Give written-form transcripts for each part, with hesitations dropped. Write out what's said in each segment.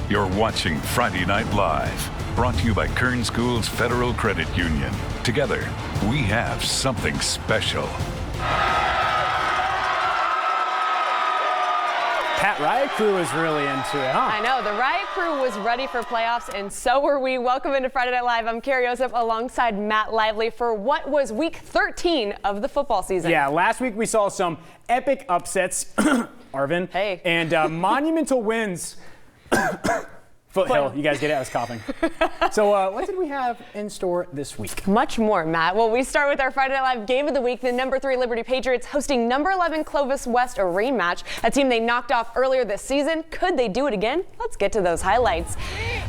You're watching Friday Night Live, brought to you by Kern Schools Federal Credit Union. Together, we have something special. Pat Riot Crew is really into it, huh? I know. The Riot Crew was ready for playoffs, and so were we. Welcome into Friday Night Live. I'm Carrie Osip alongside Matt Lively for what was week 13 of the football season. Yeah, last week we saw some epic upsets, Arvin. Hey. And monumental wins. Foothill, you guys get it? I was coughing. So what did we have in store this week? Much more, Matt. Well, we start with our Friday Night Live game of the week. The number 3 Liberty Patriots hosting number 11 Clovis West, a rematch, a team they knocked off earlier this season. Could they do it again? Let's get to those highlights.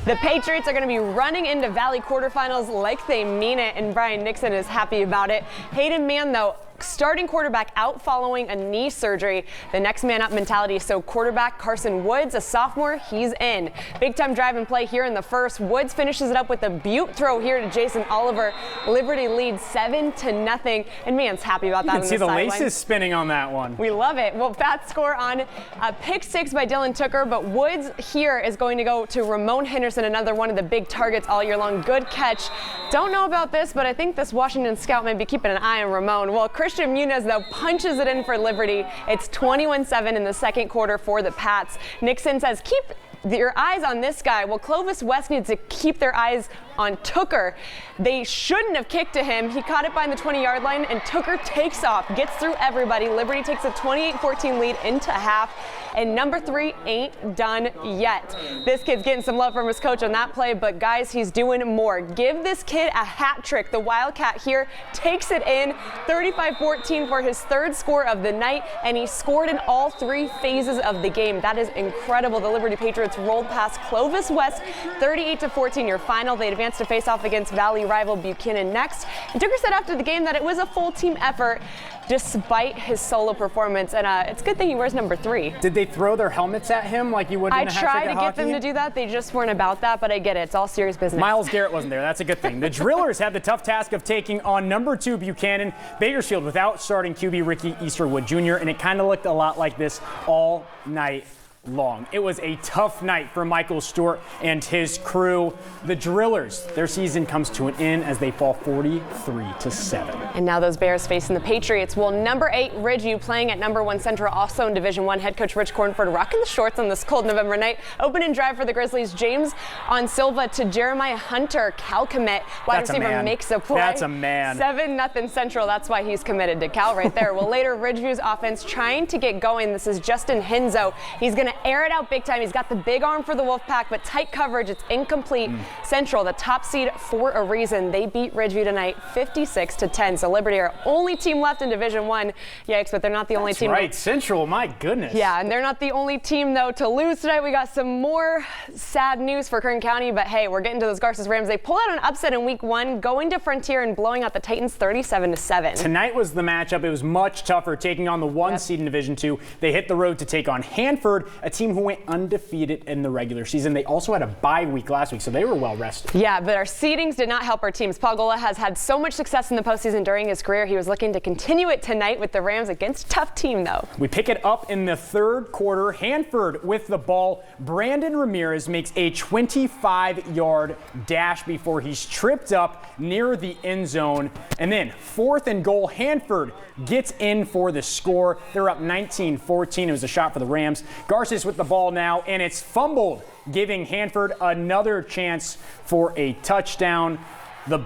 The Patriots are going to be running into Valley quarterfinals like they mean it, and Brian Nixon is happy about it. Hayden Mann, though, starting quarterback out following a knee surgery. The next man up mentality. So quarterback Carson Woods, a sophomore, he's in. Big time drive and play here in the first. Woods finishes it up with a beaut throw here to Jason Oliver. Liberty leads 7-0, and Mann's happy about that. You can see the laces spinning on that one. We love it. Well, fat score on a pick 6 by Dylan Tooker, but Woods here is going to go to Ramon Henderson, another one of the big targets all year long. Good catch. Don't know about this, but I think this Washington scout may be keeping an eye on Ramon. Well, Christian Muniz, though, punches it in for Liberty. It's 21-7 in the second quarter for the Pats. Nixon says, keep your eyes on this guy. Well, Clovis West needs to keep their eyes on Tooker. They shouldn't have kicked to him. He caught it by the 20-yard line, and Tooker takes off, gets through everybody. Liberty takes a 28-14 lead into half, and number 3 ain't done yet. This kid's getting some love from his coach on that play, but guys, he's doing more. Give this kid a hat trick. The Wildcat here takes it in, 35-14 for his 3rd score of the night, and he scored in all 3 phases of the game. That is incredible. The Liberty Patriots rolled past Clovis West, 38-14, your final. They advanced to face off against Valley rival Buchanan next. And Tooker said after the game that it was a full team effort despite his solo performance, and it's a good thing he wears number 3. Did they throw their helmets at him like you would in a hat trick at hockey? I tried to get them to do that. They just weren't about that, but I get it. It's all serious business. Myles Garrett wasn't there. That's a good thing. The Drillers had the tough task of taking on number 2 Buchanan Bakersfield without starting QB Ricky Easterwood Jr., and it kind of looked a lot like this all night long. It was a tough night for Michael Stewart and his crew. The Drillers, their season comes to an end as they fall 43-7. And now those Bears facing the Patriots. Well, number 8 Ridgeview playing at number 1 Central, also in Division 1. Head coach Rich Cornford rocking the shorts on this cold November night. Opening drive for the Grizzlies. James on Silva to Jeremiah Hunter. Cal commit. Wide receiver makes a play. That's a man. 7-0 Central. That's why he's committed to Cal right there. Well, later Ridgeview's offense trying to get going. This is Justin Henzo. He's going to air it out big time. He's got the big arm for the Wolfpack, but tight coverage. It's incomplete. Central, the top seed for a reason. They beat Ridgeview tonight 56-10. So Liberty are only team left in Division 1. Yikes, but they're not the only team. Right, Central, my goodness. Yeah, and they're not the only team, though, to lose tonight. We got some more sad news for Kern County, but hey, we're getting to those Garces Rams. They pulled out an upset in week 1, going to Frontier and blowing out the Titans 37-7. Tonight was the matchup. It was much tougher, taking on the 1 seed in Division 2. They hit the road to take on Hanford, a team who went undefeated in the regular season. They also had a bye week last week, so they were well rested. Yeah, but our seedings did not help our teams. Paul Gola has had so much success in the postseason during his career. He was looking to continue it tonight with the Rams against a tough team, though. We pick it up in the 3rd quarter. Hanford with the ball. Brandon Ramirez makes a 25-yard dash before he's tripped up near the end zone. And then 4th and goal, Hanford gets in for the score. They're up 19-14. It was a shot for the Rams. Garces with the ball now, and it's fumbled, giving Hanford another chance for a touchdown. The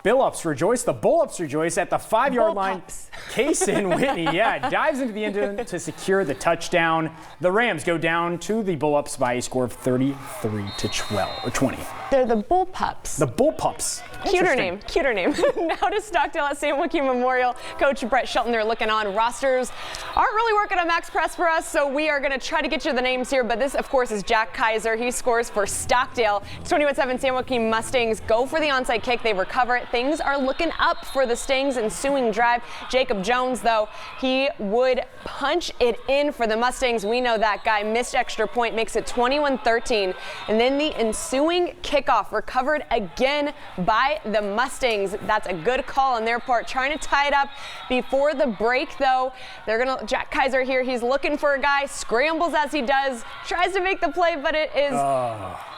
Billups rejoice. The Bullups rejoice at the 5-yard line. Kaysen Whitney, dives into the end zone to secure the touchdown. The Rams go down to the Bullups by a score of 33-20. They're the Bullpups. The Bullpups. Cuter name. Now to Stockdale at San Joaquin Memorial. Coach Brett Shelton, they're looking on. Rosters aren't really working on Max Press for us, so we are going to try to get you the names here. But this, of course, is Jack Kaiser. He scores for Stockdale. 21-7 San Joaquin Mustangs go for the onside kick. They recover it. things are looking up for the Stings. Ensuing drive, Jacob Jones, though, he would punch it in for the Mustangs. We know that guy. Missed extra point, makes it 21-13. And then the ensuing kickoff recovered again by the Mustangs. That's a good call on their part, trying to tie it up before the break, though. Jack Kaiser here, he's looking for a guy, scrambles as he does, tries to make the play, but it is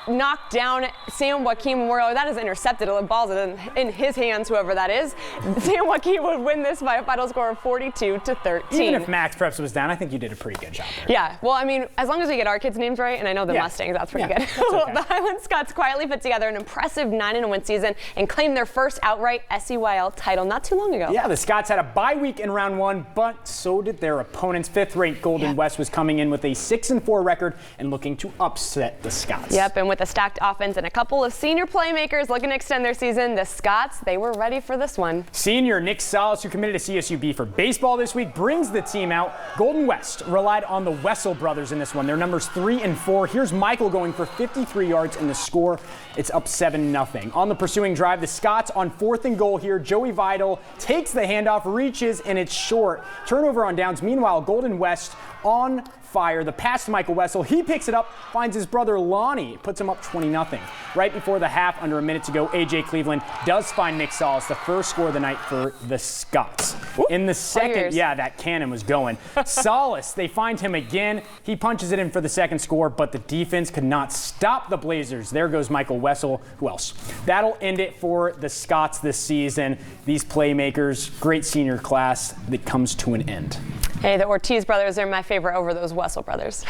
knocked down. Sam Joaquin Memorial, that is intercepted. The ball's in his hands, whoever that is. Sam Joaquin would win this by a final score of 42-13. Even if Max Preps was down, I think you did a pretty good job there. Yeah, well, I mean, as long as we get our kids' names right, and I know the Mustangs, that's pretty good. That's okay. The Highland Scots quietly put together an impressive 9-win season and claimed their first outright SEYL title not too long ago. Yeah, the Scots had a bye week in round 1, but so did their opponents. 5th-ranked Golden West was coming in with a 6-4 record and looking to upset the Scots. Yep, and with a stacked offense and a couple of senior playmakers looking to extend their season, the Scots, they were ready for this one. Senior Nick Salas, who committed to CSUB for baseball this week, brings the team out. Golden West relied on the Wessel brothers in this one. Their numbers 3 and 4. Here's Michael going for 53 yards in the score. It's up 7-0. On the pursuing drive, the Scots on 4th and goal here. Joey Vidal takes the handoff, reaches, and it's short. Turnover on downs. Meanwhile, Golden West on fire. The pass to Michael Wessel. He picks it up, finds his brother Lonnie, puts him up 20-0. Right before the half, under a minute to go, AJ Cleveland does find Nick Salas, the first score of the night for the Scots. In the second, that cannon was going. Salas, they find him again. He punches it in for the second score, but the defense could not stop the Blazers. There goes Michael Wessel. Who else? That'll end it for the Scots this season. These playmakers, great senior class that comes to an end. Hey, the Ortiz brothers are my favorite over those Wessel brothers.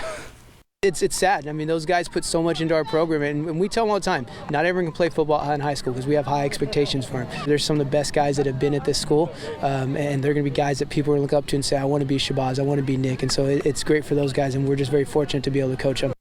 It's sad. I mean, those guys put so much into our program, and we tell them all the time, not everyone can play football in high school because we have high expectations for them. There's some of the best guys that have been at this school, and they're going to be guys that people are look up to and say, I want to be Shabazz, I want to be Nick, and so it's great for those guys, and we're just very fortunate to be able to coach them.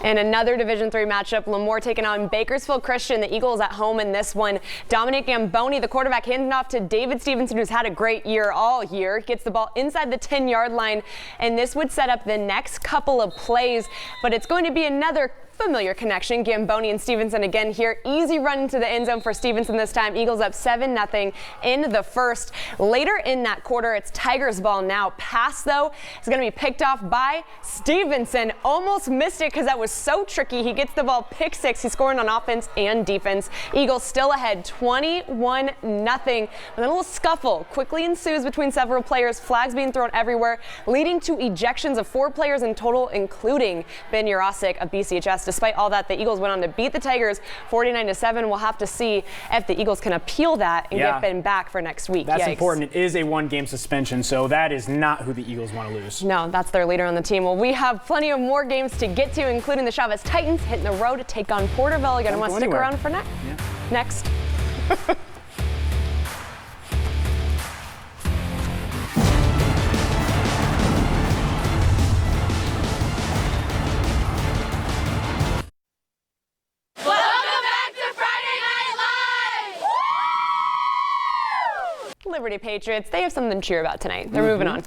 And another Division III matchup, LEMOORE taking on Bakersfield Christian. The Eagles at home in this one. Dominic Gamboni, the quarterback, handing off to David Stevenson, who's had a great year all year. Gets the ball inside the 10-yard line, and this would set up the next couple of plays. But it's going to be another familiar connection. Gamboni and Stevenson again here. Easy run into the end zone for Stevenson this time. Eagles up 7-0 in the first. Later in that quarter, it's Tigers ball now. Pass, though, is going to be picked off by Stevenson. Almost missed it because that was so tricky. He gets the ball pick 6. He's scoring on offense and defense. Eagles still ahead 21-0. But a little scuffle quickly ensues between several players. Flags being thrown everywhere, leading to ejections of 4 players in total, including Ben Urasic of BCHS. Despite all that, the Eagles went on to beat the Tigers 49-7. We'll have to see if the Eagles can appeal that and get Ben back for next week. That's important. It is a 1-game suspension, so that is not who the Eagles want to lose. No, that's their leader on the team. Well, we have plenty of more games to get to, including the Chavez Titans hitting the road to take on Porterville. You're going to want to stick around for next. Liberty Patriots, they have something to cheer about tonight. They're moving on.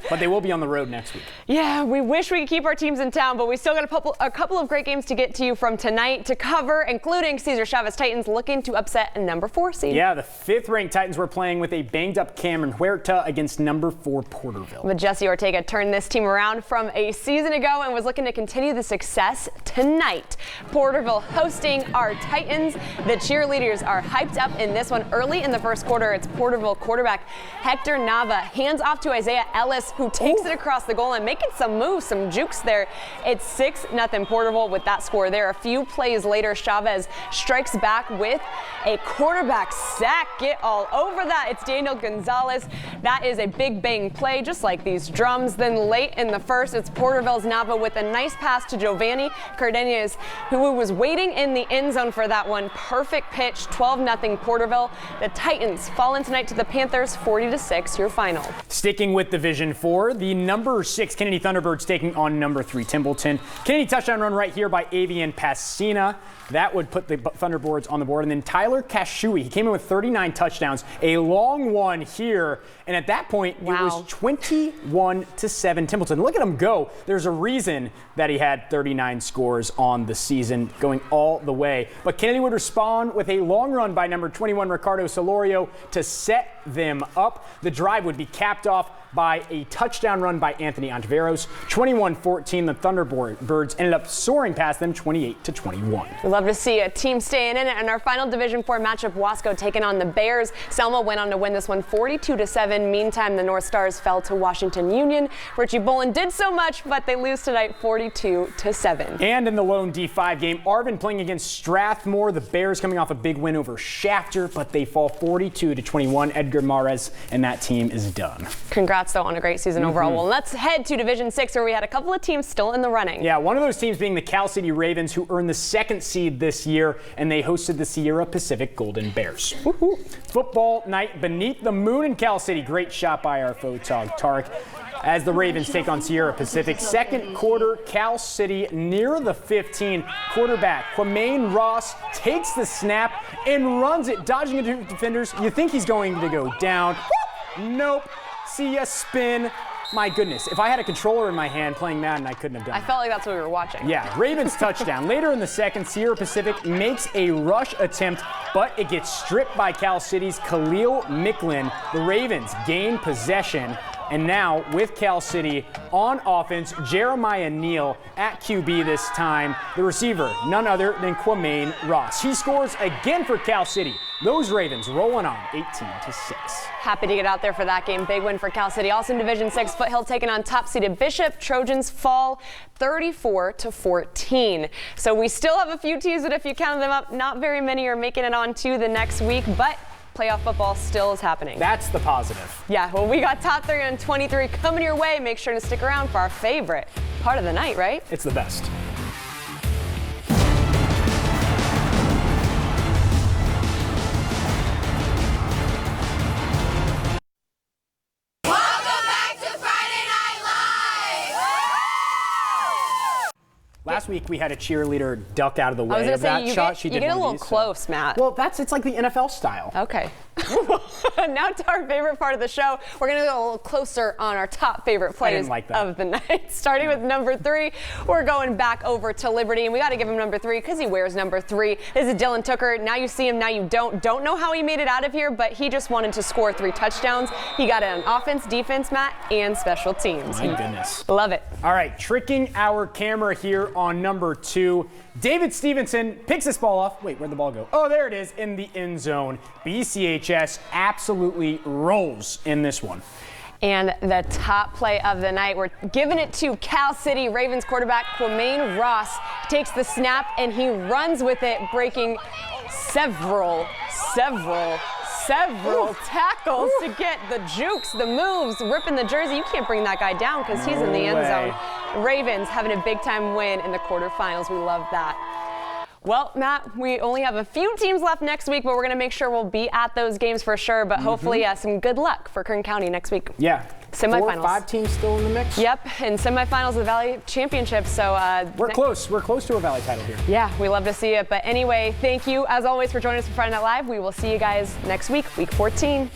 But they will be on the road next week. Yeah, we wish we could keep our teams in town, but we still got a couple of great games to get to you from tonight to cover, including Cesar Chavez Titans looking to upset a number 4 seed. Yeah, the 5th-ranked Titans were playing with a banged-up Cameron Huerta against number 4 Porterville. But Jesse Ortega turned this team around from a season ago and was looking to continue the success tonight. Porterville hosting our Titans. The cheerleaders are hyped up in this one. Early in the first quarter, it's Porterville quarterback Hector Nava hands off to Isaiah Ellis, who takes it across the goal line, making some moves, some jukes there. It's 6-0 Porterville with that score there. A few plays later, Chavez strikes back with a quarterback sack. Get all over that. It's Daniel Gonzalez. That is a big bang play, just like these drums. Then late in the first, it's Porterville's Nava with a nice pass to Giovanni Cardenas, who was waiting in the end zone for that one. Perfect pitch, 12-0 Porterville. The Titans fall in tonight to the the Panthers 40-6, your final. Sticking with Division 4, the number 6 Kennedy Thunderbirds taking on number 3 Templeton. Kennedy touchdown run right here by Avian Passina. That would put the Thunderbirds on the board. And then Tyler Kashui, he came in with 39 touchdowns, a long one here. And at that point, It was 21-7 Templeton. Look at him go. There's a reason that he had 39 scores on the season, going all the way. But Kennedy would respond with a long run by number 21 Ricardo Solorio to set them up. The drive would be capped off by a touchdown run by Anthony Ontiveros. 21-14, the Thunderbirds ended up soaring past them 28-21. We love to see a team staying in it. In our final Division 4 matchup, Wasco taking on the Bears. Selma went on to win this one 42-7. Meantime, the North Stars fell to Washington Union. Richie Bolin did so much, but they lose tonight 42-7. And in the lone D5 game, Arvin playing against Strathmore. The Bears coming off a big win over Shafter, but they fall 42-21. Edgar Mares and that team is done. Congrats, though, on a great season overall. Well, let's head to Division 6, where we had a couple of teams still in the running. Yeah, one of those teams being the Cal City Ravens, who earned the 2nd seed this year, and they hosted the Sierra Pacific Golden Bears. Football night beneath the moon in Cal City. Great shot by our photog, Tarek. As the Ravens take on Sierra Pacific. Second quarter, Cal City near the 15. Quarterback Quamaine Ross takes the snap and runs it, dodging into defenders. You think he's going to go down. Nope. See ya spin. My goodness, if I had a controller in my hand playing Madden, I couldn't have done it. I felt like that's what we were watching. Yeah, Ravens touchdown. Later in the second, Sierra Pacific makes a rush attempt, but it gets stripped by Cal City's Khalil Micklin. The Ravens gain possession. And now, with Cal City on offense, Jeremiah Neal at QB this time. The receiver, none other than Quamaine Ross. He scores again for Cal City. Those Ravens rolling on 18-6. Happy to get out there for that game. Big win for Cal City. Also in Division 6, Foothill taking on top-seeded Bishop. Trojans fall 34-14. So we still have a few teams, but if you count them up, not very many are making it on to the next week. But playoff football still is happening. That's the positive. Yeah, well, we got top 3 and 23 coming your way. Make sure to stick around for our favorite part of the night, right? It's the best. Last week we had a cheerleader duck out of the way. I was of that say, shot. you get a little close, Matt. Well, it's like the NFL style. Okay. Now to our favorite part of the show. We're going to go a little closer on our top favorite plays of the night. Starting with number 3, we're going back over to Liberty, and we got to give him number 3 because he wears number 3. This is Dylan Tooker. Now you see him, now you don't. Don't know how he made it out of here, but he just wanted to score 3 touchdowns. He got it on offense, defense, Matt, and special teams. My goodness. Love it. All right, tricking our camera here on number 2. David Stevenson picks this ball off. Wait, where'd the ball go? Oh, there it is in the end zone. BCHS absolutely rolls in this one. And the top play of the night, we're giving it to Cal City. Ravens quarterback Quamaine Ross takes the snap and he runs with it, breaking several tackles to get the jukes, the moves, ripping the jersey. You can't bring that guy down because he's in the end zone. Ravens having a big time win in the quarterfinals. We love that. Well, Matt, we only have a few teams left next week, but we're going to make sure we'll be at those games for sure. But hopefully some good luck for Kern County next week. Yeah. Semifinals. 4 or 5 teams still in the mix? Yep, and semifinals of the Valley Championship. So we're close. We're close to a Valley title here. Yeah, we love to see it. But anyway, thank you as always for joining us for Friday Night Live. We will see you guys next week, week 14.